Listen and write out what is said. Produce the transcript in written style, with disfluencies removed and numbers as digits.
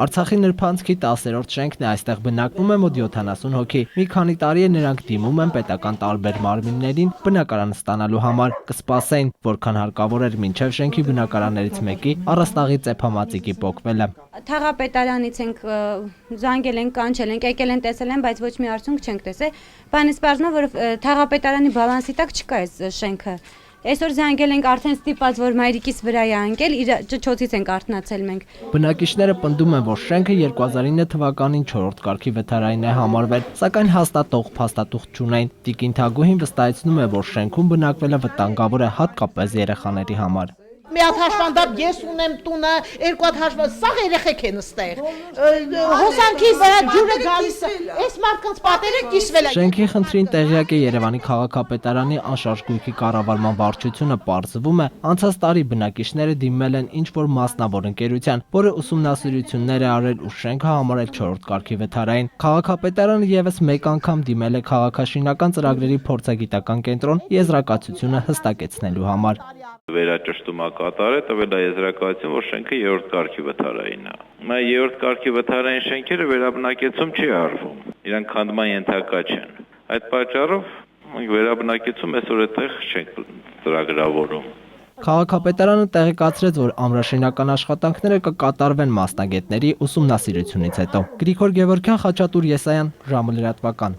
Արցախի նրբանցքի 10-րդ շենքն է, այստեղ բնակվում է մոտ 70 հոգի։ Մի քանի տարի է նրանք դիմում են պետական տարբեր մարմիններին բնակարան ստանալու համար, կսպասեին, որքան հարկավոր էր մինչև շենքի բնակարաններից մեկի առաստաղի ծեփամածիկի պոկվելը։ Թաղապետարանից ենք զանգել ենք, կանչել ենք, եկել են տեսել են, բայց ոչ մի արդյունք չենք տեսել։ Բանից պարզվում է, որ թաղապետարանի բալանսի տակ չկա այս շենքը։ Այսօր զանգել ենք, արդեն ստիպված, որ մայրիկիս վրա է անկել, իր ճչոցից ենք արթնացել մենք։ Բնակիչները պնդում են, որ շենքը 2009 թվականին 4-րդ կարգի վթարային է համարվել, սակայն հաստատող փաստաթուղթ չունեն։ Տիկին Թագուհին վստահեցնում է, որ շենքում բնակվելը վտանգավոր է հատկապես երեխաների համար։ Մի հատ հաշվանդակ ես ունեմ տունը, երկու հատ հաշվանդ, սաղ երեխեք են ստեղ։ Հոսանքի վրա ջուրը գալիս է, այս մարդկանց պատերը կիսվել է։ Շենքի խնդրին տեղյակ է Երևանի քաղաքապետարանի անշարժ գույքի կառավարման վարչությունը, պարզվում է, անցած տարի բնակիչները դիմել են ինչ-որ մասնավոր ընկերության, որը ուսումնասիրություններ է արել ու շենքը համարել 4-րդ կարգի վթարային։ Քաղաքապետարանը եւս մեկ անգամ դիմել է քաղաքաշինական ծրագրերի փորձագիտական կենտրոն եզրակացությունը հստակեցնելու համար։ Վերաճշտում կատարել է, տվել է եզրակացություն, որ շենքը 3-րդ կարգի վթարային է։ Մա 3-րդ կարգի վթարային շենքերը վերաբնակեցում չի արվում, իրանք քանդման ենթակա չեն։ Այդ պատճառով վերաբնակեցում այսօր այդտեղ չենք ծրագրավորում։ Քաղաքապետարանը տեղեկացրեց, որ ամրաշինական աշխատանքները կկատարվեն մասնագետների ուսումնասիրությունից հետո։ Գրիգոր Գևորգյան, Խաչատուր Եսայան, ժամը լրատվական։